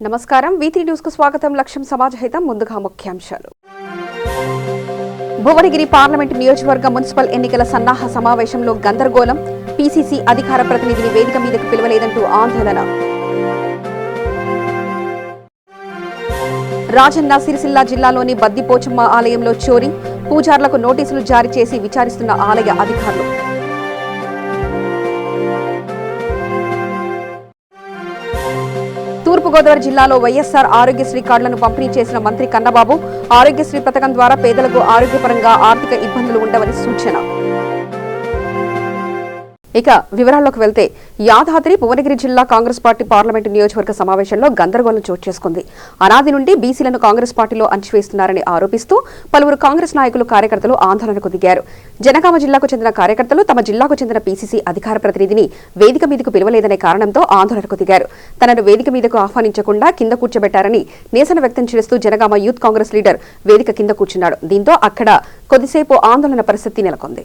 నమస్కారం V3 news కు స్వాగతం. లక్ష్యం సమాజహితం. ముందుగా ముఖ్యాంశాలు. భువనగిరి పార్లమెంటు నియోజకవర్గ మున్సిపల్ ఎన్నికల సన్నాహ సమావేశంలో గందరగోళం. పీసీసీ అధికార ప్రతినిధిని వేదిక మీదకు పిలవలేదంటూ ఆందోళన. రాజన్న సిరిసిల్ల జిల్లాలోని బద్దిపోచమ్మ ఆలయంలో చోరీ. పూజార్లకు నోటీసులు జారీ చేసి విచారిస్తున్న ఆలయ అధికారులు. తూర్పుగోదావరి జిల్లాలో వైఎస్ఆర్ ఆరోగ్యశ్రీ కార్డులను పంపిణీ చేసిన మంత్రి కన్నబాబు. ఆరోగ్యశ్రీ పథకం ద్వారా పేదలకు ఆరోగ్యపరంగా ఆర్థిక ఇబ్బందులు ఉండవని సూచన. ఇక వివరాల్లోకి వెళ్తే యాదాద్రి భువనగిరి జిల్లా కాంగ్రెస్ పార్టీ పార్లమెంటు నియోజకవర్గ సమావేశంలో గందరగోళం చోటు చేసుకుంది. అనాది నుండి బీసీలను కాంగ్రెస్ పార్టీలో అణచివేస్తున్నారని ఆరోపిస్తూ పలువురు కాంగ్రెస్ నాయకులు కార్యకర్తలు ఆందోళనకు దిగారు. జనగామ జిల్లాకు చెందిన కార్యకర్తలు తమ జిల్లాకు చెందిన పీసీసీ అధికార ప్రతినిధిని వేదిక మీదకు పిలవలేదనే కారణంతో ఆందోళనకు దిగారు. తనను వేదిక మీదకు ఆహ్వానించకుండా కింద కూర్చోబెట్టారని నిరసన వ్యక్తం చేస్తూ జనగామ యూత్ కాంగ్రెస్ లీడర్ వేదిక కింద కూర్చున్నాడు. దీంతో అక్కడ కొద్దిసేపు ఆందోళన పరిస్థితి నెలకొంది.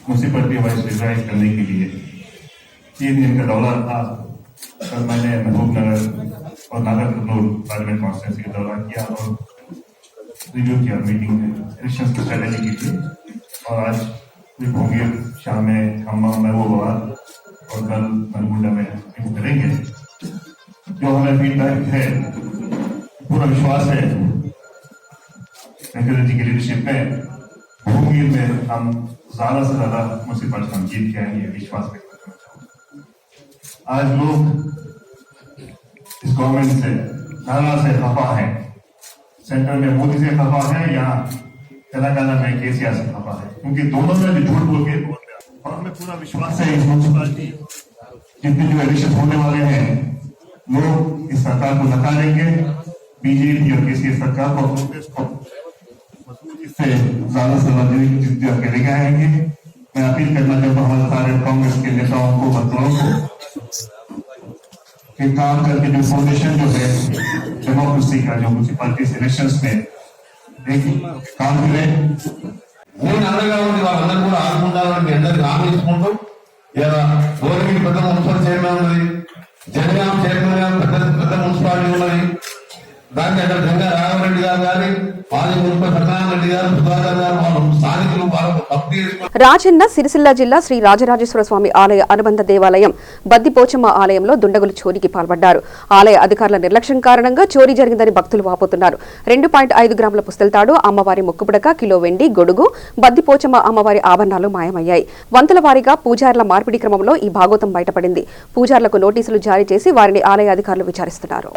म्यूनसिपलिटी वाइस रिजाइन करने के लिए 3 दिन का दौरा था। कल मैंने महबूब नगर और नागर कर्नूल पार्लियामेंट कॉन्स्टिट्यूंसी का दौरा किया और रिव्यू किया मीटिंग में इलेक्शन की स्ट्रेटेजी की थी। और आज भोंगीर शाम में हम महबूबाबाद और कल नरगुंडा में रिव्यू करेंगे। जो हमें फीडबैक है, पूरा विश्वास है वेंकटेश जी की लीडरशिप में भूमि में हम ज्यादा से ज्यादा म्यूनसिपल हम जीत के आएंगे, विश्वास व्यक्त करना चाहूँगा। आज लोग इस गवर्नमेंट से नाराज से खफा है, सेंटर में मोदी से खफा है या तेलंगाना में केसीआर से खफा है, क्योंकि दोनों में भी झूठ बोल के और हमें पूरा विश्वास है इस म्यूनसिपालिटी जितने जो इलेक्शन होने वाले हैं लोग इस सरकार को नकारेंगे। बीजेपी और केसीआर सरकार को कांग्रेस को से ज्यादा से ज्यादा जितने के लेके आएंगे। मैं अपील करना चाहता हूँ हमारे सारे कांग्रेस के नेताओं को, मंत्रियों को कि काम करके जो फाउंडेशन जो है डेमोक्रेसी का जो म्यूनसिपालिटी इलेक्शंस में देखिए काम करें। నేను అండగా ఉంది, వాళ్ళందరూ కూడా ఆడుకుంటారని మీ అందరికి హామీ ఇచ్చుకుంటూ ఇలా గవర్నమెంట్ పెద్ద మున్సిపల్ చైర్మన్ ఉన్నది, జనగాం చైర్మన్ పెద్ద మున్సిపాలిటీ ఉన్నది. దానికి అక్కడ గంగా రాఘవరెడ్డి గారు కానీ రాజన్న సిరిసిల్ల జిల్లా శ్రీ రాజరాజేశ్వర స్వామి ఆలయ అనుబంధ దేవాలయం బద్దిపోచమ్మ ఆలయంలో దుండగులు చోరీకి పాల్పడ్డారు. ఆలయ అధికారుల నిర్లక్ష్యం కారణంగా చోరీ జరిగిందని భక్తులు వాపోతున్నారు. 2.5 గ్రాముల పుస్తెలతాడు, అమ్మవారి ముక్కుపుడక, కిలో వెండి, గొడుగు, బద్దిపోచమ్మ అమ్మవారి ఆభరణాలు మాయమయ్యాయి. వంతుల వారీగా పూజారుల మార్పిడి క్రమంలో ఈ భాగోతం బయటపడింది. పూజారులకు నోటీసులు జారీ చేసి వారిని ఆలయ అధికారులు విచారిస్తున్నారు.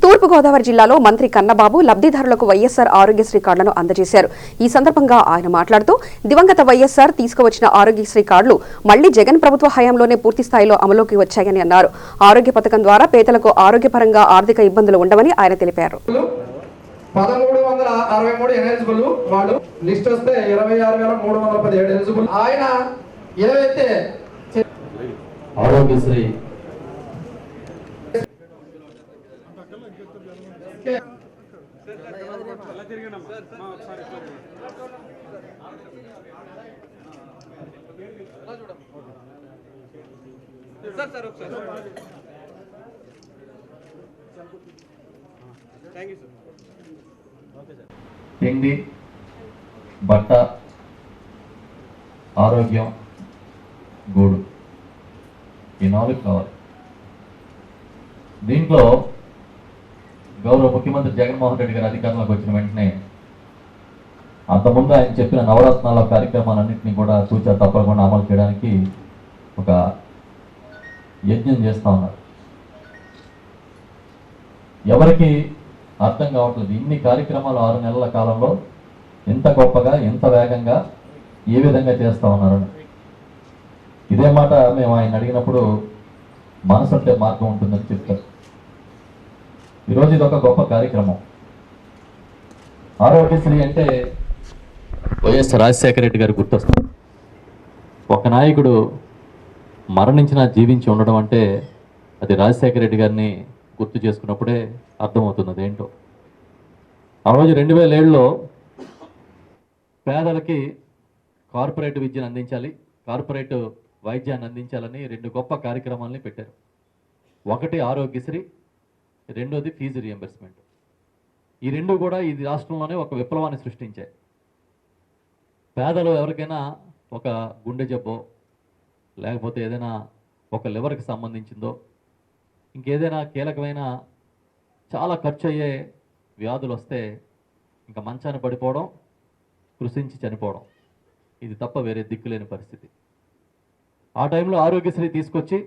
తూర్పుగోదావరి జిల్లాలో మంత్రి కన్నబాబు లబ్ధిదారులకు వైఎస్ఆర్ ఆరోగ్యశ్రీ కార్డులను అందజేశారు. ఈ సందర్భంగా ఆయన మాట్లాడుతూ దివంగత వైఎస్ఆర్ తీసుకువచ్చిన ఆరోగ్యశ్రీ కార్డులు మళ్లీ జగన్ ప్రభుత్వ హయాంలోనే పూర్తి స్థాయిలో అమలుకి వచ్చాయని అన్నారు. ఆరోగ్య పథకం ద్వారా పేదలకు ఆరోగ్యపరంగా ఆర్థిక ఇబ్బందులు ఉండవని ఆయన తెలిపారు. 1363 ఎలిజిబుల్ వాళ్ళు లిస్ట్ వస్తే 26317 ఎలిజిబుల్. ఆయన ఏవైతే ఆరోగ్యశ్రీ తిండి, బట్ట, ఆరోగ్యం, గూడు, ఈ 4 కావాలి. దీంట్లో గౌరవ ముఖ్యమంత్రి జగన్మోహన్ రెడ్డి గారు అధికారంలోకి వచ్చిన వెంటనే అంతకుముందు ఆయన చెప్పిన నవరత్నాల కార్యక్రమాలన్నింటినీ కూడా తూచా తప్పకుండా అమలు చేయడానికి ఒక యజ్ఞం చేస్తూ ఉన్నారు. ఎవరికి అర్థం కావట్లేదు ఇన్ని కార్యక్రమాలు 6 నెలల కాలంలో ఎంత గొప్పగా, ఎంత వేగంగా, ఏ విధంగా చేస్తూ ఉన్నారని. ఇదే మాట మేము ఆయన అడిగినప్పుడు మనసు అంటే మార్గం ఉంటుందని చెప్తారు. ఈరోజు ఇది ఒక గొప్ప కార్యక్రమం. ఆరోగ్యశ్రీ అంటే వైఎస్ రాజశేఖర రెడ్డి గారు గుర్తొస్తారు. ఒక నాయకుడు మరణించినా జీవించి ఉండడం అంటే అది రాజశేఖర రెడ్డి గారిని గుర్తు చేసుకున్నప్పుడే అర్థమవుతుంది అదేంటో. ఆ రోజు 2007లో పేదలకి కార్పొరేట్ విద్యను అందించాలి, కార్పొరేట్ వైద్యాన్ని అందించాలని 2 గొప్ప కార్యక్రమాలని పెట్టారు. ఒకటి ఆరోగ్యశ్రీ, రెండోది ఫీజు రియంబర్స్మెంట్. ఈ 2 కూడా ఈ రాష్ట్రంలోనే ఒక విప్లవాన్ని సృష్టించాయి. పేదలు ఎవరికైనా ఒక గుండె జబ్బో, లేకపోతే ఏదైనా ఒక లివర్కి సంబంధించిందో, ఇంకేదైనా కీలకమైన చాలా ఖర్చు అయ్యే వ్యాధులు వస్తే ఇంకా మంచాన పడిపోవడం, కృషించి చనిపోవడం, ఇది తప్ప వేరే దిక్కులేని పరిస్థితి. ఆ టైంలో ఆరోగ్యశ్రీ తీసుకొచ్చి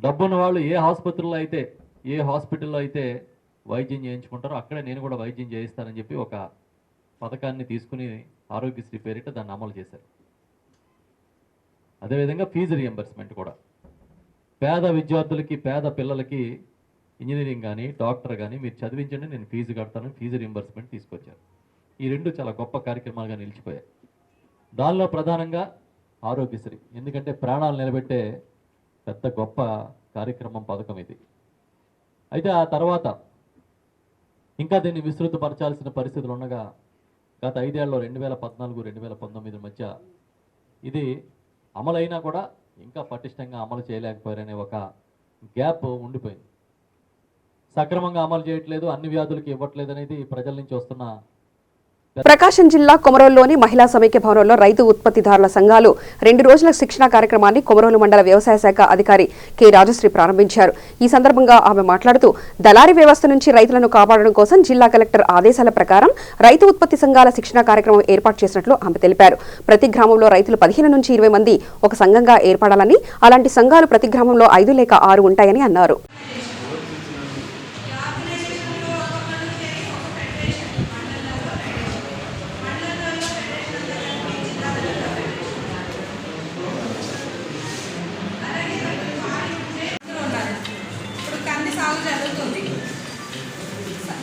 డబ్బున్న వాళ్ళు ఏ హాస్పిటల్లో అయితే, ఏ హాస్పిటల్లో అయితే వైద్యం చేయించుకుంటారో అక్కడే నేను కూడా వైద్యం చేయిస్తానని చెప్పి ఒక పథకాన్ని తీసుకుని ఆరోగ్యశ్రీ పేరిట దాన్ని అమలు చేశారు. అదేవిధంగా ఫీజు రియంబర్స్మెంట్ కూడా పేద విద్యార్థులకి, పేద పిల్లలకి ఇంజనీరింగ్ కానీ, డాక్టర్ కానీ మీరు చదివించండి, నేను ఫీజు కడతానని ఫీజు రియంబర్స్మెంట్ తీసుకొచ్చారు. ఈ 2 చాలా గొప్ప కార్యక్రమాలుగా నిలిచిపోయాయి. దానిలో ప్రధానంగా ఆరోగ్యశ్రీ, ఎందుకంటే ప్రాణాలు నిలబెట్టే పెద్ద గొప్ప కార్యక్రమం, పథకం ఇది. అయితే ఆ తర్వాత ఇంకా దీన్ని విస్తృతపరచాల్సిన పరిస్థితులు ఉండగా గత 5 ఏళ్లలో 2014-2019 మధ్య ఇది అమలైనా కూడా ఇంకా పటిష్టంగా అమలు చేయలేకపోయారనే ఒక గ్యాప్ ఉండిపోయింది. సక్రమంగా అమలు చేయట్లేదు, అన్ని వ్యాధులకి ఇవ్వట్లేదు అనేది ప్రజల నుంచి వస్తున్న. ప్రకాశం జిల్లా కొమరోలులోని మహిళా సమైక్య భవనంలో రైతు ఉత్పత్తిదారుల సంఘాలు 2 రోజుల శిక్షణా కార్యక్రమాన్ని కొమరోలు మండల వ్యవసాయ శాఖ అధికారి కె రాజశ్రీ ప్రారంభించారు. ఈ సందర్భంగా ఆమె మాట్లాడుతూ దళారీ వ్యవస్థ నుంచి రైతులను కాపాడడం కోసం జిల్లా కలెక్టర్ ఆదేశాల ప్రకారం రైతు ఉత్పత్తి సంఘాల శిక్షణా కార్యక్రమం ఏర్పాటు చేసినట్లు ఆమె తెలిపారు. ప్రతి గ్రామంలో రైతులు 15 నుంచి 20 మంది ఒక సంఘంగా ఏర్పడాలని, అలాంటి సంఘాలు ప్రతి గ్రామంలో 5 లేక 6 ఉంటాయని అన్నారు.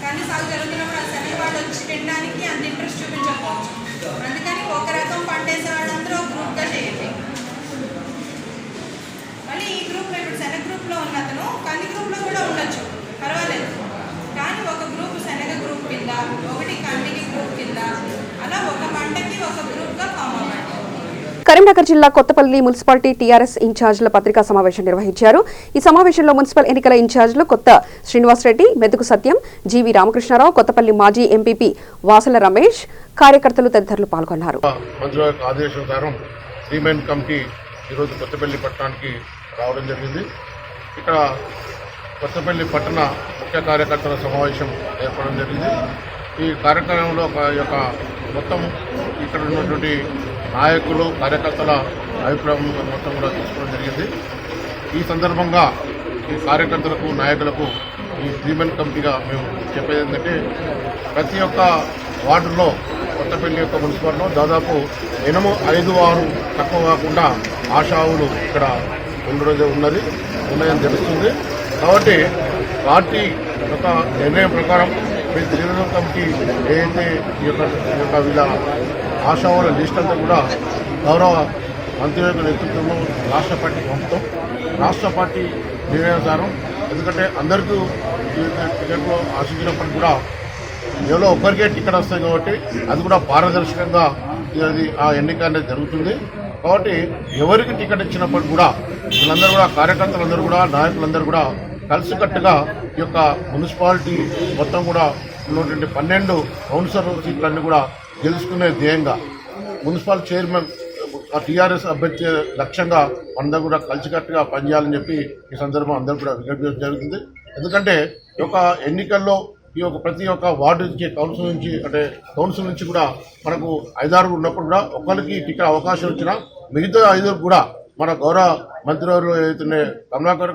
కానీ సాగు జరుగుతున్నప్పుడు ఆ శనగవాడు వచ్చి తినడానికి అంత ఇంట్రెస్ట్ చూపించకపోవచ్చు. అందుకని ఒక రకం పంట వేసేవాడు అందరూ ఒక గ్రూప్గా చేయండి. మళ్ళీ ఈ గ్రూప్లో ఇప్పుడు శనగ గ్రూప్లో ఉన్న అతను కంది గ్రూప్లో కూడా ఉండొచ్చు, పర్వాలేదు. కానీ ఒక గ్రూప్ శనగ గ్రూప్ కింద, ఒకటి కందికి గ్రూప్ కింద, అలా ఒక పంటకి ఒక గ్రూప్గా ఫామ్ అవ్వండి. కరీంనగర్ జిల్లా కొత్తపల్లి మున్సిపాలిటీ టీఆర్ఎస్ ఇన్ఛార్జీల పత్రికా సమావేశం నిర్వహించారు. ఈ సమావేశంలో మున్సిపల్ ఎన్నికల ఇన్ఛార్జీలు కొత్త శ్రీనివాసరెడ్డి, మెతుకు సత్యం, జీవి రామకృష్ణారావు, కొత్తపల్లి మాజీ ఎంపీపీ వాసల రమేష్, కార్యకర్తలు తదితరులు పాల్గొన్నారు. ఆదేశానుసారం శ్రీమెన్ కమిటీ ఈరోజు కొత్తపల్లి పట్టణానికి రావడం జరిగింది. ఇక్కడ కొత్తపల్లి పట్టణ ముఖ్య కార్యకర్తల సమావేశం ఏర్పడడం జరిగింది. ఈ కార్యక్రమంలో మొత్తం ఇక్కడ ఉన్నటువంటి నాయకులు, కార్యకర్తల అభిప్రాయం మొత్తం కూడా తీసుకోవడం జరిగింది. ఈ సందర్భంగా ఈ కార్యకర్తలకు, నాయకులకు ఈ శ్రీమెన్ కమిటీగా మేము చెప్పేది ఏంటంటే, ప్రతి ఒక్క వార్డులో కొత్తపల్లి యొక్క మున్సిపాలిటీలో దాదాపు 5-6 తక్కువ కాకుండా ఆశావులు ఇక్కడ ఉన్నాయని తెలుస్తుంది. కాబట్టి పార్టీ యొక్క నిర్ణయం ప్రకారం మీ శ్రీమెన్ కమిటీ ఏదైతే ఈ యొక్క వీళ్ళ ఆశావుల లిస్ట్ అంతా కూడా గౌరవ మంత్రి యొక్క నేతృత్వంలో రాష్ట్ర పార్టీకి పంపుతాం. రాష్ట్ర పార్టీ నిర్ణయానుసారం, ఎందుకంటే అందరికీ టికెట్లు ఆశించినప్పటికీ కూడా ఎవరో ఒక్కరికే టికెట్ వస్తుంది కాబట్టి అది కూడా పారదర్శకంగా అది ఆ ఎన్నిక అనేది జరుగుతుంది. కాబట్టి ఎవరికి టికెట్ ఇచ్చినప్పటికీ కూడా వీళ్ళందరూ కూడా కార్యకర్తలందరూ కూడా నాయకులందరూ కూడా కలిసికట్టుగా ఈ యొక్క మున్సిపాలిటీ మొత్తం కూడా ఉన్నటువంటి 12 కౌన్సిలర్ సీట్లన్నీ కూడా గెలుచుకునే ధ్యేయంగా మున్సిపల్ చైర్మన్ టీఆర్ఎస్ అభ్యర్థి లక్ష్యంగా అందరూ కూడా కలిసికట్టుగా పనిచేయాలని చెప్పి ఈ సందర్భం అందరూ కూడా విజ్ఞప్తి చేయడం జరుగుతుంది. ఎందుకంటే ఈ యొక్క ఎన్నికల్లో ఈ యొక్క ప్రతి ఒక్క వార్డు నుంచి కౌన్సిల్ నుంచి కూడా మనకు 5-6 ఉన్నప్పుడు కూడా ఒకరికి టికెట్ అవకాశం వచ్చినా మిగతా 5 కూడా మన గౌరవ మంత్రివర్యులు ఏదైతే కమలాకర్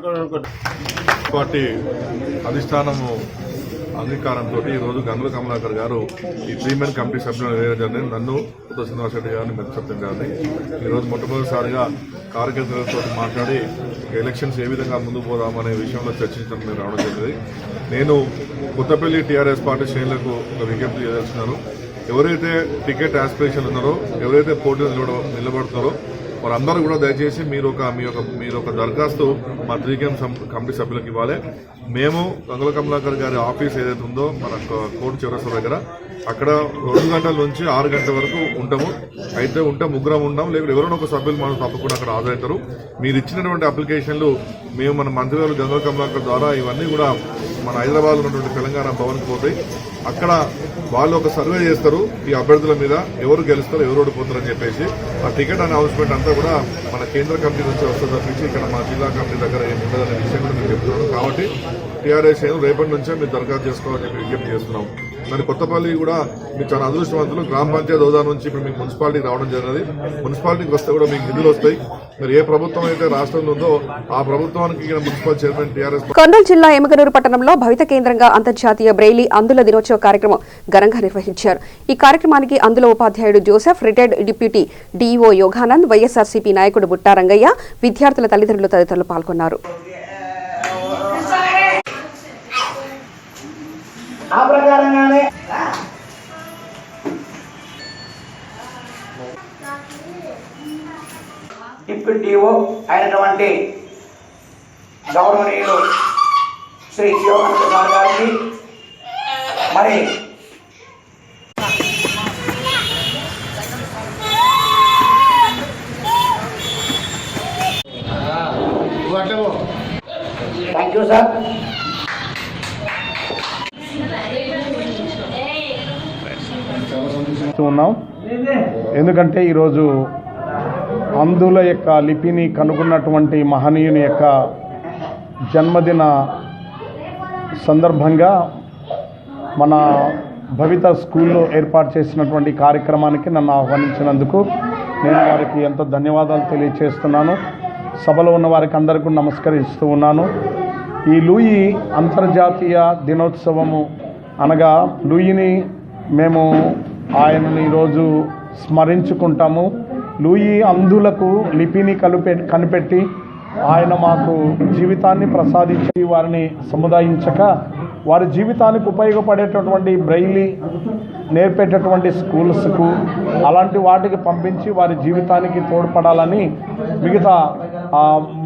పార్టీ అధిష్టానము అంగీకారంతో ఈరోజు గంగుల కమలాకర్ గారు ఈ 3 మెన్ కమిటీ సభ్యులను నివేదించాలని నన్ను ఉత్త శ్రీనివాస రెడ్డి గారిని మెచ్చత్యం గారిని ఈరోజు మొట్టమొదటిసారిగా కార్యకర్తలతో మాట్లాడి ఎలక్షన్స్ ఏ విధంగా ముందుకు పోదామనే విషయంలో చర్చించడానికి రావడం జరిగింది. నేను కొత్తపల్లి టీఆర్ఎస్ పార్టీ శ్రేణులకు ఒక విజ్ఞప్తి చేయదలుచున్నాను. ఎవరైతే టికెట్ ఆస్పిరేషన్ ఉన్నారో, ఎవరైతే పోటీలో నిలబడుతున్నారో వారందరూ కూడా దయచేసి మీరు ఒక దరఖాస్తు మా 3 కమిటీ సభ్యులకు ఇవ్వాలి. మేము గంగుల కమలాకర్ గారి ఆఫీస్ ఏదైతే ఉందో మన కోర్టు చౌరస్తా దగ్గర అక్కడ 2 గంటల నుంచి 6 గంటల వరకు ఉంటాము. అయితే ముగ్గురం ఉంటాం, లేకపోతే ఎవరైనా ఒక సభ్యులు మనం తప్పకుండా అక్కడ హాజరవుతారు. మీరు ఇచ్చినటువంటి అప్లికేషన్లు మేము మన మంత్రి గారు గంగుల కమలాకర్ ద్వారా ఇవన్నీ కూడా మన హైదరాబాద్లో ఉన్నటువంటి తెలంగాణ భవన్కి పోతాయి. అక్కడ వాళ్ళు ఒక సర్వే చేస్తారు ఈ అభ్యర్థుల మీద, ఎవరు గెలుస్తారు ఎవరు ఓడిపోతారు అని చెప్పేసి. ఆ టికెట్ అనౌన్స్మెంట్ అంతా కూడా మన కేంద్ర కమిటీ నుంచి వస్తుంది తప్పించి ఇక్కడ మన జిల్లా కమిటీ దగ్గర ఏమి ఉండదనే విషయం కూడా మేము చెప్తున్నాను. కాబట్టి టీఆర్ఎస్ రేపటి నుంచే మీరు దరఖాస్తు చేసుకోవాలని చెప్పి విజ్ఞప్తి చేస్తున్నాం. మరి కొత్తపల్లి కూడా మీరు చాలా అదృష్టవంతులు. గ్రామ పంచాయతీ హోదా నుంచి ఇప్పుడు మీకు మున్సిపాలిటీకి రావడం జరిగినది. మున్సిపాలిటీకి వస్తే కూడా మీకు నిధులు వస్తాయి. మరి ఏ ప్రభుత్వం అయితే రాష్ట్రంలో ఉందో ఆ ప్రభుత్వానికి మున్సిపల్ చైర్మన్ టీఆర్ఎస్. కర్నూలు జిల్లా ఎమగనూరు పట్టణంలో భవిత కేంద్రంగా అంతర్జాతీయ బ్రెయిలీ అందుల దినోత్సవ కార్యక్రమం ఘనంగా నిర్వహించారు. ఈ కార్యక్రమానికి అందుల ఉపాధ్యాయుడు Joseph, retired deputy DEO Yoganand, YSRCP నాయకుడు బుట్టా రంగయ్య, విద్యార్థుల తల్లిదండ్రులు తదితరులు పాల్గొన్నారు. ఆ ప్రకారంగానే డిప్యూటీ డిఓ అయినటువంటి గౌరవనీయులు శ్రీ యోగానంద సార్ గారికి మరి థ్యాంక్ యూ సార్. ఉన్నాం. ఎందుకంటే ఈరోజు అందుల యొక్క లిపిని కనుగొన్నటువంటి మహనీయుని యొక్క జన్మదిన సందర్భంగా మన భవిత స్కూల్లో ఏర్పాటు చేసినటువంటి కార్యక్రమానికి నన్ను ఆహ్వానించినందుకు నేను వారికి ఎంతో ధన్యవాదాలు తెలియజేస్తున్నాను. సభలో ఉన్న వారికి అందరికీ నమస్కరిస్తూ ఉన్నాను. ఈ లూయి అంతర్జాతీయ దినోత్సవము అనగా లూయిని మేము ఆయనను ఈరోజు స్మరించుకుంటాము. లూయి అందులకు లిపిని కనిపెట్టి ఆయన మాకు జీవితాన్ని ప్రసాదించి వారిని సముదాయించక వారి జీవితానికి ఉపయోగపడేటటువంటి బ్రెయిలీ నేర్పేటటువంటి స్కూల్స్కు అలాంటి వాటికి పంపించి వారి జీవితానికి తోడ్పడాలని మిగతా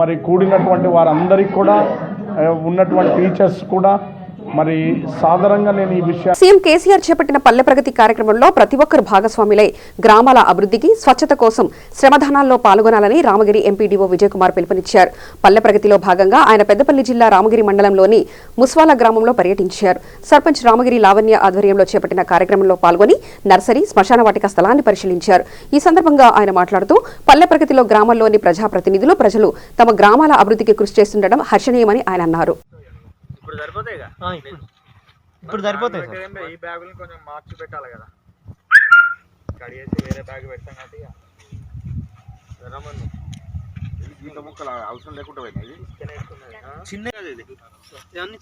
మరి కూడినటువంటి వారందరికీ కూడా ఉన్నటువంటి టీచర్స్ కూడా మరి సాధారణంగా నేను ఈ విషయం సీఎం కేసీఆర్ చేపట్టిన పల్లె ప్రగతి కార్యక్రమంలో ప్రతి ఒక్కరు భాగస్వాములై గ్రామాల అభివృద్ధికి, స్వచ్ఛత కోసం శ్రమదానాల్లో పాల్గొనాలని రామగిరి ఎంపీడీఓ విజయ్ కుమార్ పిలుపునిచ్చారు. పల్లె ప్రగతిలో భాగంగా ఆయన పెద్దపల్లి జిల్లా రామగిరి మండలంలోని ముస్వాల గ్రామంలో పర్యటించారు. సర్పంచ్ రామగిరి లావణ్య ఆధ్వర్యంలో చేపట్టిన కార్యక్రమంలో పాల్గొని నర్సరీ, శ్మశాన వాటిక స్థలాన్ని పరిశీలించారు. ఈ సందర్భంగా ఆయన మాట్లాడుతూ పల్లె ప్రగతిలో గ్రామాల్లోని ప్రజాప్రతినిధులు, ప్రజలు తమ గ్రామాల అభివృద్ధికి కృషి చేస్తుండడం హర్షణీయమని ఆయన అన్నారు. ఇప్పుడు సరిపోతాయి ఈ బ్యాగులు కొంచెం మార్చి పెట్టాలి కదా, కడిగేసి వేరే బ్యాగ్ పెడతాం కాబట్టి ఇంత ముక్కలు అవసరం లేకుండా పోయినాయి. చిన్న ఇవన్నీ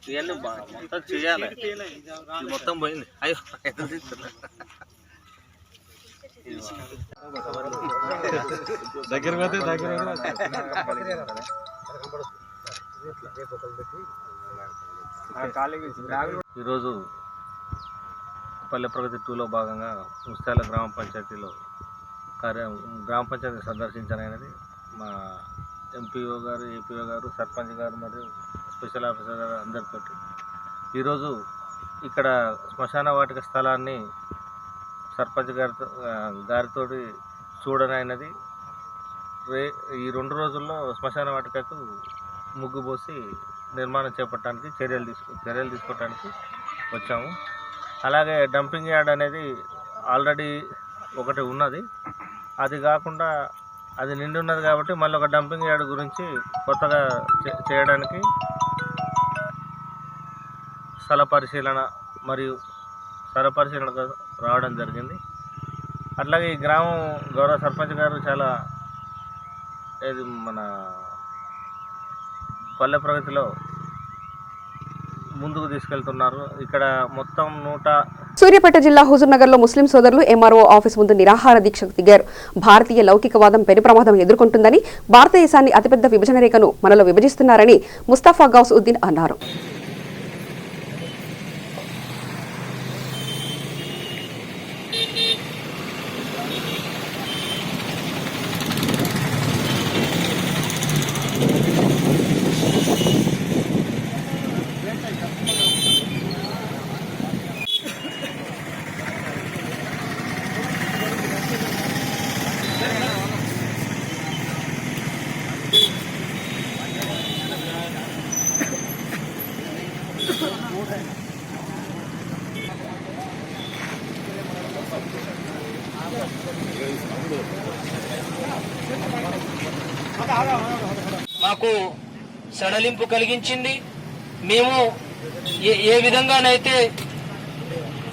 ఇవన్నీ మొత్తం చేయాలి, మొత్తం పోయింది. అయ్యో దగ్గర ఈరోజు పల్లె ప్రగతి 2లో భాగంగా ముస్తాల గ్రామ పంచాయతీలో గ్రామ పంచాయతీ సందర్శించాలనేది మా ఎంపీఓ గారు, ఏపీఓ గారు, సర్పంచ్ గారు మరియు స్పెషల్ ఆఫీసర్ గారు అందరితోటి ఈరోజు ఇక్కడ శ్మశాన వాటిక స్థలాన్ని సర్పంచ్ గారితో చూడనైనది. ఈ 2 రోజుల్లో శ్మశాన వాటికకు ముగ్గు పోసి నిర్మాణం చేపట్టడానికి చర్యలు తీసుకోవడానికి వచ్చాము. అలాగే డంపింగ్ యార్డ్ అనేది ఆల్రెడీ ఒకటి ఉన్నది, అది కాకుండా అది నిండి ఉన్నది కాబట్టి మళ్ళీ ఒక డంపింగ్ యార్డ్ గురించి కొత్తగా చేయడానికి స్థల పరిశీలన మరియు పరిశీలనకు రావడం జరిగింది. అట్లాగే ఈ గ్రామం గౌరవ సర్పంచ్ గారు చాలా మన పల్లె ప్రగతిలో ముందుకు తీసుకెళ్తున్నారు. ఇక్కడ మొత్తం సూర్యాపేట జిల్లా హుజూర్నగర్లో ముస్లిం సోదరులు ఎంఆర్ఓ ఆఫీస్ ముందు నిరాహార దీక్షకు దిగారు. భారతీయ లౌకికవాదం పెను ప్రమాదం ఎదుర్కొంటుందని, భారతదేశాన్ని అతిపెద్ద విభజన రేఖను మనలో విభజిస్తున్నారని ముస్తఫా గౌస్ ఉద్దీన్ అన్నారు. మాకు సడలింపు కలిగించింది. మేము ఏ విధంగానైతే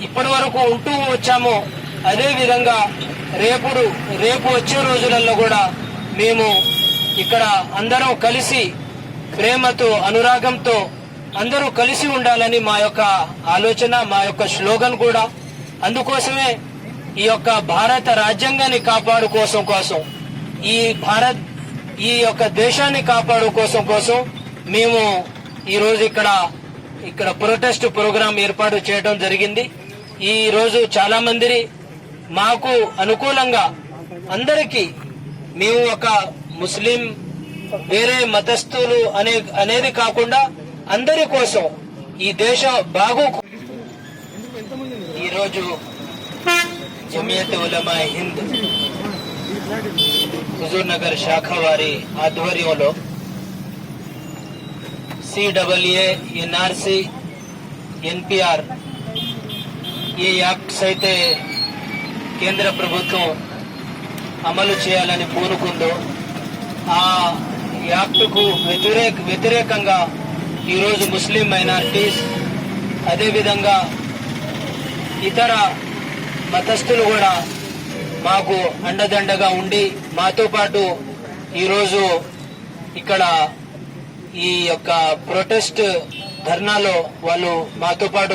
ఇప్పటి వరకు ఉంటూ వచ్చామో అదే విధంగా రేపు వచ్చే రోజులలో కూడా మేము ఇక్కడ అందరం కలిసి ప్రేమతో అనురాగంతో అందరూ కలిసి ఉండాలని మా యొక్క ఆలోచన, మా యొక్క స్లోగన్ కూడా. అందుకోసమే ఈ యొక్క భారత రాజ్యాంగాన్ని కాపాడుకోసం ఈ యొక్క దేశాన్ని కాపాడు కోసం మేము ఈరోజు ఇక్కడ ప్రొటెస్ట్ ప్రోగ్రాం ఏర్పాటు చేయడం జరిగింది. ఈ రోజు చాలా మంది మాకు అనుకూలంగా అందరికీ మేము ఒక ముస్లిం వేరే మతస్థులు అనేది కాకుండా అందరి కోసం ఈ దేశ ఈరోజు జమియత్ ఉలమా హింద్ హుజూర్నగర్ శాఖ వారి ఆధ్వర్యంలో CAA, NRC, NPR ఈ యాక్ట్స్ అయితే కేంద్ర ప్రభుత్వం అమలు చేయాలని పూనుకుందో ఆ యాక్ట్కు వ్యతిరేకంగా ఈరోజు ముస్లిం మైనారిటీస్ అదేవిధంగా ఇతర మతస్థులు కూడా మాకు అండదండగా ఉండి మాతో పాటు ఈరోజు ఇక్కడ ఈ యొక్క ప్రొటెస్ట్ ధర్నాలో వాళ్ళు మాతో పాటు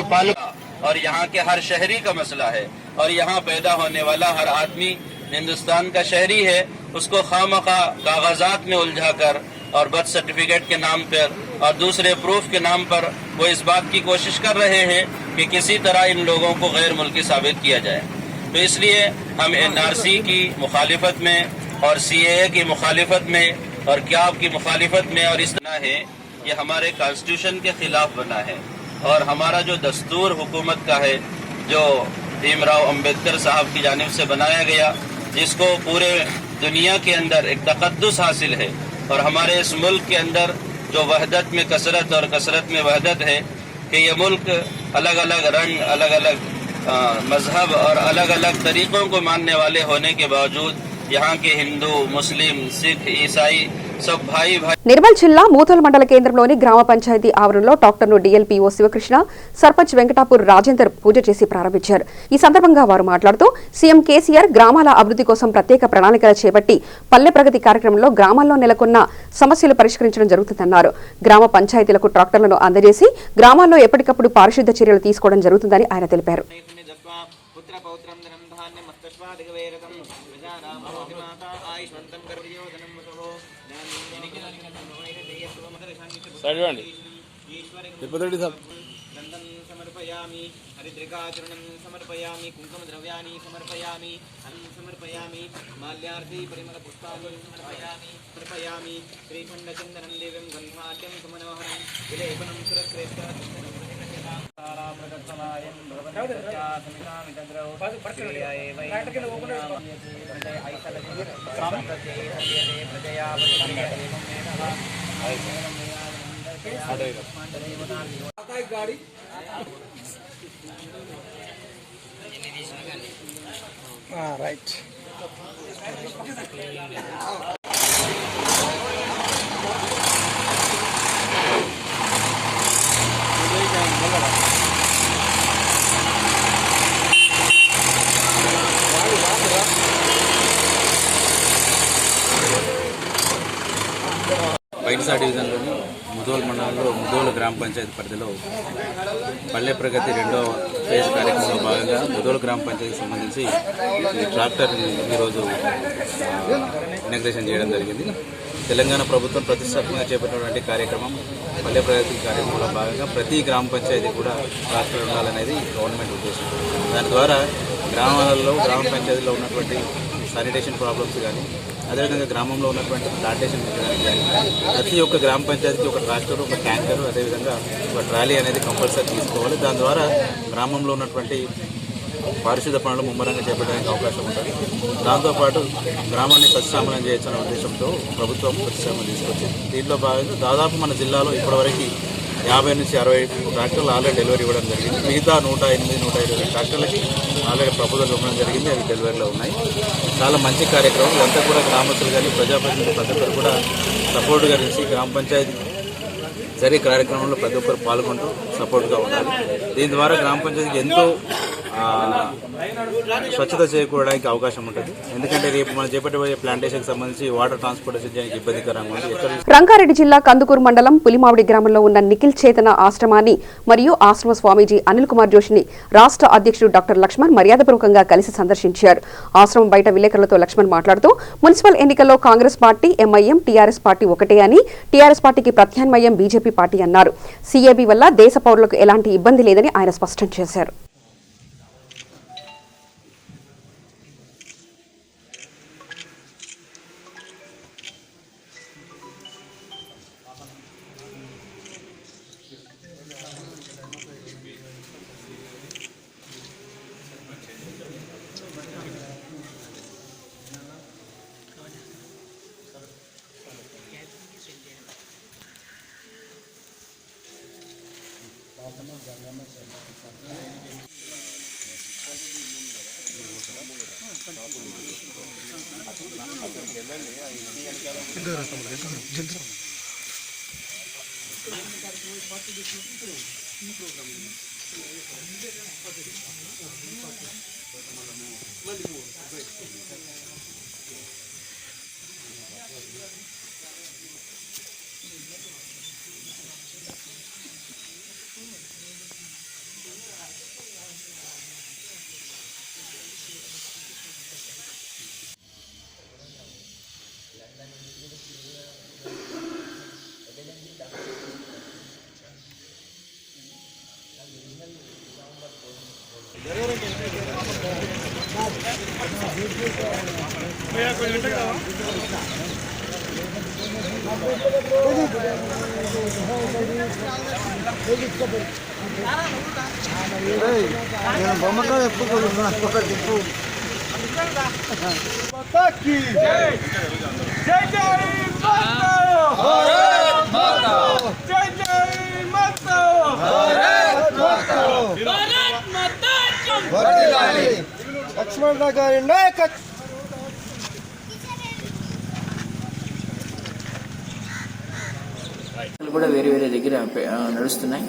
और यहाँ के हर शहरी का मसला है और यहाँ पैदा होने वाला हर आदमी हिंदुस्तान का शहरी है, उसको खामखा कागजात में उलझाकर और बर्थ सर्टिफिकेट के नाम पर और दूसरे प्रूफ के नाम पर वो इस बात की कोशिश कर रहे हैं कि किसी तरह इन लोगों को गैर मुल्की साबित किया जाए। तो इसलिए हम NRC की मुखालिफत में और CAA की मुखालिफत में और क्याब की मुखालिफत में और इस तरह है ये हमारे कॉन्स्टिट्यूशन के खिलाफ बना है और हमारा जो दस्तूर हुकूमत का है जो भीमराव अंबेडकर साहब की जानिब से बनाया गया, जिसको पूरे दुनिया के अंदर एक तकद्दुस हासिल है और हमारे इस मुल्क के अंदर जो वहदत में कसरत और कसरत में वहदत है कि ये मुल्क अलग अलग रंग, अलग अलग मजहब और अलग अलग तरीक़ों को मानने वाले होने के बावजूद यहाँ के हिंदू, मुस्लिम, सिख, ईसाई सब भाई నిర్మల్ జిల్లా మూతల్ మండల కేంద్రంలోని గ్రామ పంచాయతీ ఆవరణలో డాక్టర్ను DLPO శివకృష్ణ, సర్పంచ్ వెంకటాపూర్ రాజేందర్ పూజ చేసి ప్రారంభించారు. ఈ సందర్భంగా వారు మాట్లాడుతూ సీఎం కేసీఆర్ గ్రామాల అభివృద్ధి కోసం ప్రత్యేక ప్రణాళికలు చేపట్టి పల్లె ప్రగతి కార్యక్రమంలో గ్రామాల్లో నెలకొన్న సమస్యలు పరిష్కరించడం జరుగుతుందన్నారు. గ్రామ పంచాయతీలకు ట్రాక్టర్లను అందజేసి గ్రామాల్లో ఎప్పటికప్పుడు పారిశుద్ధ్య చర్యలు తీసుకోవడం జరుగుతుందని ఆయన తెలిపారు. చూడండి समर्पयामि हरिद्रिकाचूर्णं समर्पयामि कुङ्कुमद्रव्याणि समर्पयामि अन्नं समर्पयामि माल्यार्थे परिमलपुष्पाणि समर्पयामि श्रीखण्डचन्दनं देवं गन्धाढ्यं सुमनोहरं विलेपनं सुरश्रेष्ठ गाड़ी राइट బైట్సా డివిజన్లోని ముదోల్ మండలంలో ముదోల్ గ్రామ పంచాయతీ పరిధిలో పల్లె ప్రగతి 2వ ఫేజ్ కార్యక్రమంలో భాగంగా ముదోల్ గ్రామ పంచాయతీకి సంబంధించి ఈ ట్రాక్టర్ని ఈరోజు ఇనాగ్రేషన్ చేయడం జరిగింది. తెలంగాణ ప్రభుత్వం ప్రతిష్టాత్మకంగా చేపట్టినటువంటి కార్యక్రమం పల్లె ప్రగతి కార్యక్రమంలో భాగంగా ప్రతి గ్రామ పంచాయతీ కూడా ట్రాక్టర్ ఉండాలనేది గవర్నమెంట్ ఉద్దేశం. దాని ద్వారా గ్రామాలలో గ్రామ పంచాయతీలో ఉన్నటువంటి శానిటేషన్ ప్రాబ్లమ్స్ కానీ అదేవిధంగా గ్రామంలో ఉన్నటువంటి ప్లాంటేషన్ కానీ ప్రతి ఒక్క గ్రామ పంచాయతీకి ఒక ట్రాక్టర్, ఒక ట్యాంకర్, అదేవిధంగా ఒక ట్రాలీ అనేది కంపల్సరీ తీసుకోవాలి. దాని ద్వారా గ్రామంలో ఉన్నటువంటి పారిశుద్ధ పనులు ముమ్మరంగా చేపట్టడానికి అవకాశం ఉంటుంది. దాంతోపాటు గ్రామాన్ని సస్యశ్యామలం చేయొచ్చనే ఉద్దేశంతో ప్రభుత్వం ప్రతిష్టాపన తీసుకొచ్చింది. దీంట్లో భాగంగా దాదాపు మన జిల్లాలో ఇప్పటివరకు 50 నుంచి 60 ట్రాక్టర్లు ఆల్రెడీ డెలివరీ ఇవ్వడం జరిగింది. మిగతా 108, 120 ట్రాక్టర్లకి ఆల్రెడీ ప్రపోజల్ ఇవ్వడం జరిగింది. అవి డెలివరీలో ఉన్నాయి. చాలా మంచి కార్యక్రమం. ఇదంతా కూడా గ్రామస్తులు కానీ ప్రజాప్రతినిధులు ప్రతి ఒక్కరు కూడా సపోర్ట్గా నిలిచి గ్రామ పంచాయతీ జరిగే కార్యక్రమంలో ప్రతి ఒక్కరు పాల్గొంటూ సపోర్ట్గా ఉండాలి. దీని ద్వారా గ్రామ పంచాయతీకి ఎంతో స్వచ్ఛత చేకూరడానికి అవకాశం ఉంటుంది. ఎందుకంటే రేపు మనం చేపట్టబోయే ప్లాంటేషన్ సంబంధించి వాటర్ ట్రాన్స్పోర్టేషన్ చేయడానికి ఇబ్బందికరంగా ఉంది. రంగారెడ్డి జిల్లా కందుకూరు మండలం పులిమామిడి గ్రామంలో ఉన్న నిఖిల్ చేతన ఆశ్రమాన్ని మరియు ఆశ్రమ స్వామీజీ అనిల్ కుమార్ జోషిని రాష్ట్ర అధ్యక్షుడు డాక్టర్ లక్ష్మణ్ మర్యాదపూర్వకంగా కలిసి సందర్శించారు. ఆశ్రమం బయట విలేకరులతో లక్ష్మణ్ మాట్లాడుతూ మున్సిపల్ ఎన్నికల్లో Congress party, MIM, TRS party ఒకటే అని, టీఆర్ఎస్ పార్టీకి ప్రత్యామ్నాయం బీజేపీ పార్టీ అన్నారు. సీఏబీ వల్ల దేశ పౌరులకు ఎలాంటి ఇబ్బంది లేదని ఆయన స్పష్టం చేశారు. లక్ష్మణ్ గారి నాయకత్వం కూడా వేరే వేరే దగ్గర నడుస్తున్నాయి.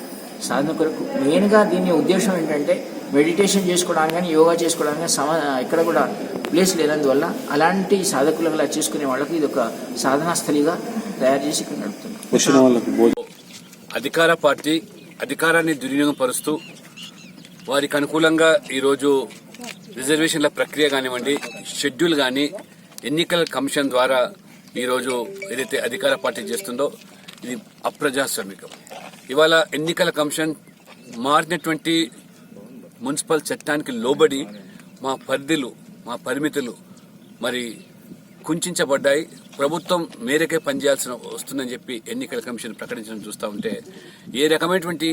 సాధన కొరకు మెయిన్గా దీని ఉద్దేశం ఏంటంటే మెడిటేషన్ చేసుకోవడానికి కానీ యోగా చేసుకోవడానికి ఇక్కడ కూడా ప్లేస్ లేనందువల్ల అలాంటి సాధకులుగా చేసుకునే వాళ్ళకి ఇది ఒక సాధనా స్థలిగా తయారు చేసి ఇక్కడ నడుపుతున్నాం. అధికార పార్టీ అధికారాన్ని దుర్వినియోగం పరుస్తూ వారికి అనుకూలంగా ఈరోజు రిజర్వేషన్ల ప్రక్రియ కానివ్వండి, షెడ్యూల్ కానీ ఎన్నికల కమిషన్ ద్వారా ఈరోజు ఏదైతే అధికార పార్టీ చేస్తుందో ఇది అప్రజాస్వామికం. ఇవాళ ఎన్నికల కమిషన్ మారినటువంటి మున్సిపల్ చట్టానికి లోబడి మా పరిధులు, మా పరిమితులు మరి కుంచబడ్డాయి. ప్రభుత్వం మేరకే పనిచేయాల్సిన వస్తుందని చెప్పి ఎన్నికల కమిషన్ ప్రకటించడం చూస్తూ ఉంటే ఏ రకమైనటువంటి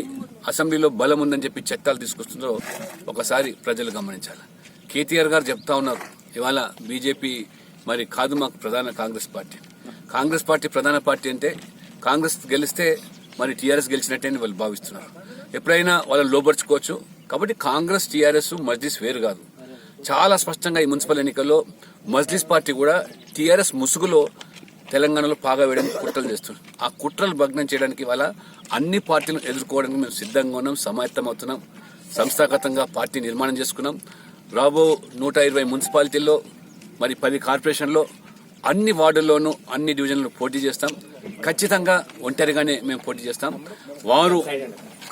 అసెంబ్లీలో బలం ఉందని చెప్పి చట్టాలు తీసుకొస్తుందో ఒకసారి ప్రజలు గమనించాలి. కేటీఆర్ గారు చెప్తా ఉన్నారు, ఇవాళ బీజేపీ మరి కాదు మాకు ప్రధాన కాంగ్రెస్ పార్టీ ప్రధాన పార్టీ అంటే కాంగ్రెస్ గెలిస్తే మరి టీఆర్ఎస్ గెలిచినట్టే వాళ్ళు భావిస్తున్నారు. ఎప్పుడైనా వాళ్ళని లోపరుచుకోవచ్చు. కాబట్టి కాంగ్రెస్, టీఆర్ఎస్, మజ్లిస్ వేరు కాదు. చాలా స్పష్టంగా ఈ మున్సిపల్ ఎన్నికల్లో మజ్లిస్ పార్టీ కూడా టీఆర్ఎస్ ముసుగులో తెలంగాణలో పాగా వేయడానికి కుట్రలు చేస్తున్నారు. ఆ కుట్రలు భగ్నం చేయడానికి వాళ్ళ అన్ని పార్టీలను ఎదుర్కోవడానికి మేము సిద్ధంగా ఉన్నాం, సమాయత్తమవుతున్నాం. సంస్థాగతంగా పార్టీ నిర్మాణం చేసుకున్నాం. రాబో 120 మున్సిపాలిటీల్లో మరి 10 కార్పొరేషన్లో అన్ని వార్డుల్లోనూ అన్ని డివిజన్లు పోటీ చేస్తాం. ఖచ్చితంగా ఒంటరిగానే మేము పోటీ చేస్తాం. వారు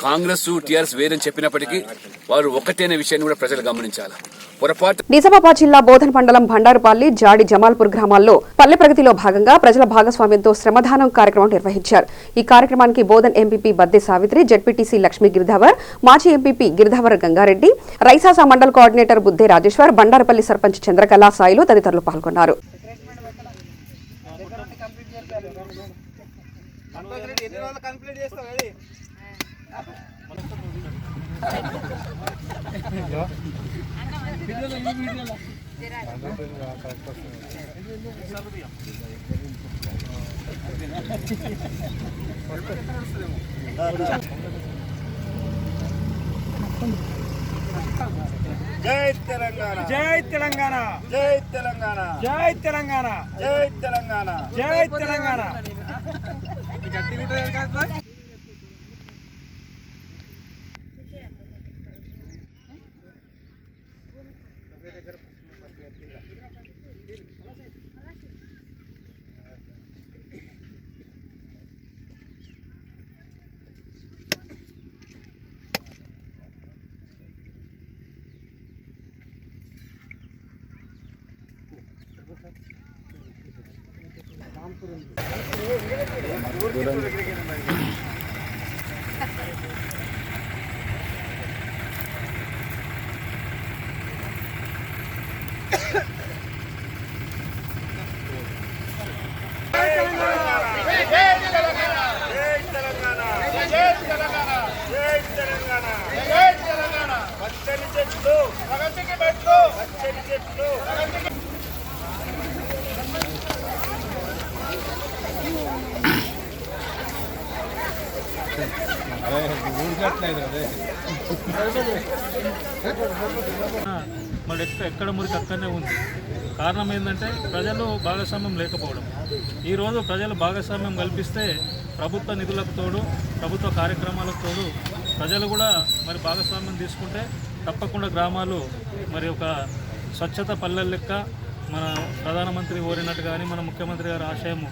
కాంగ్రెస్, టీఆర్ఎస్ వేరని చెప్పినప్పటికీ వారు ఒకటేనే విషయాన్ని కూడా ప్రజలు గమనించాలి. నిజామాబాద్ జిల్లా బోధన్ మండలం భండారుపల్లి, జాడి, జమాల్పూర్ గ్రామాల్లో పల్లె ప్రగతిలో భాగంగా ప్రజల భాగస్వామ్యంతో శ్రమదానం కార్యక్రమం నిర్వహించారు. ఈ కార్యక్రమానికి బోధన్ ఎంపీపీ బద్దె సావిత్రి, జెడ్పీటీసీ లక్ష్మీ గిరిధావర్, మాజీ ఎంపీపీ గిరిధావర్ గంగారెడ్డి, రైసాసా మండల్ కోఆర్డినేటర్ బుద్దే రాజేశ్వర్, బండారుపల్లి సర్పంచ్ చంద్రకళ సాయిలు తదితరులు పాల్గొన్నారు. జై తెలంగాణ, జై తెలంగాణ, జై తెలంగాణ, జై తెలంగాణ, జై తెలంగాణ, జై తెలంగాణ. మరి ఎక్కడ మురికి అక్కడనే ఉంది. కారణం ఏంటంటే ప్రజలు భాగస్వామ్యం లేకపోవడం. ఈరోజు ప్రజలు భాగస్వామ్యం కల్పిస్తే ప్రభుత్వ నిధులకు తోడు, ప్రభుత్వ కార్యక్రమాలకు తోడు ప్రజలు కూడా మరి భాగస్వామ్యం తీసుకుంటే తప్పకుండా గ్రామాలు మరి ఒక స్వచ్ఛత పల్లెల లెక్క మన ప్రధానమంత్రి కోరినట్టు కానీ మన ముఖ్యమంత్రి గారి ఆశయము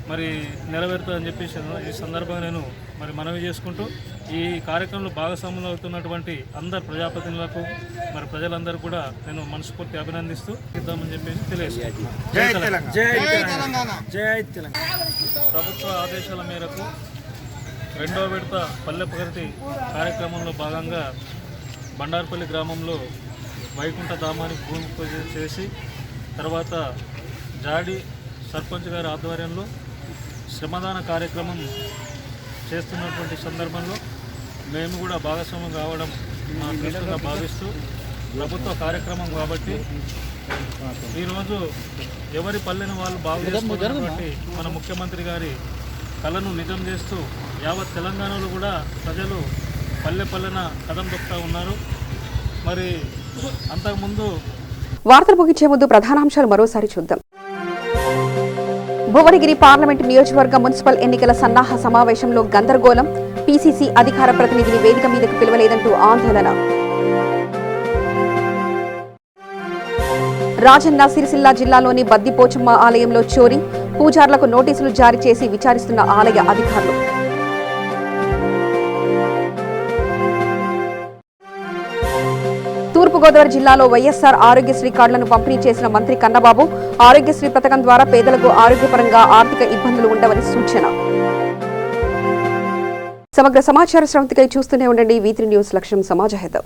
మరి నెరవేరుతుందని చెప్పేసి ఈ సందర్భంగా నేను మరి మనవి చేసుకుంటూ ఈ కార్యక్రమంలో భాగస్వాములు అవుతున్నటువంటి అందరు ప్రజాప్రతినిధులకు మరి ప్రజలందరూ కూడా నేను మనస్ఫూర్తి అభినందిస్తూ ఇద్దామని చెప్పేసి తెలియజేస్తున్నాను. ప్రభుత్వ ఆదేశాల మేరకు 2వ విడత పల్లె ప్రగతి కార్యక్రమంలో భాగంగా బండారుపల్లి గ్రామంలో వైకుంఠ ధామానికి భూమి పూజ చేసి తర్వాత జాడి సర్పంచ్ గారి ఆధ్వర్యంలో శ్రమదాన కార్యక్రమం చేస్తున్నటువంటి సందర్భంలో మేము కూడా భాగస్వామ్యం కావడం మా దృష్టిగా భావిస్తూ ప్రభుత్వ కార్యక్రమం కాబట్టి ఈరోజు ఎవరి పల్లెని వాళ్ళు బాగు చేసుకున్నటువంటి మన ముఖ్యమంత్రి గారి కళను నిజం చేస్తూ యావత్ తెలంగాణలో కూడా ప్రజలు పల్లె పల్లెన కదం తొక్కుతూ ఉన్నారు. మరి అంతకుముందు వార్తలు ముగించే ముందు ప్రధానాంశాలు మరోసారి చూద్దాం. భువనగిరి పార్లమెంటు నియోజకవర్గ మున్సిపల్ ఎన్నికల సన్నాహ సమావేశంలో గందరగోళం, పీసీసీ అధికార ప్రతినిధిని వేదిక మీదకు పిలవలేదంటూ ఆందోళన. రాజన్న సిరిసిల్ల జిల్లాలోని బద్దిపోచమ్మ ఆలయంలో చోరీ, పూజార్లకు నోటీసులు జారీ చేసి విచారిస్తున్న ఆలయ అధికారులు. తూర్పుగోదావరి జిల్లాలో వైఎస్ఆర్ ఆరోగ్యశ్రీ కార్డులను పంపిణీ చేసిన మంత్రి కన్నబాబు, ఆరోగ్యశ్రీ పథకం ద్వారా పేదలకు ఆరోగ్యపరంగా ఆర్థిక ఇబ్బందులు ఉండవని సూచన. సమగ్ర సమాచార స్రవంతికై చూస్తూనే ఉండండి V3 న్యూస్. లక్ష్యం సమాజ హితం.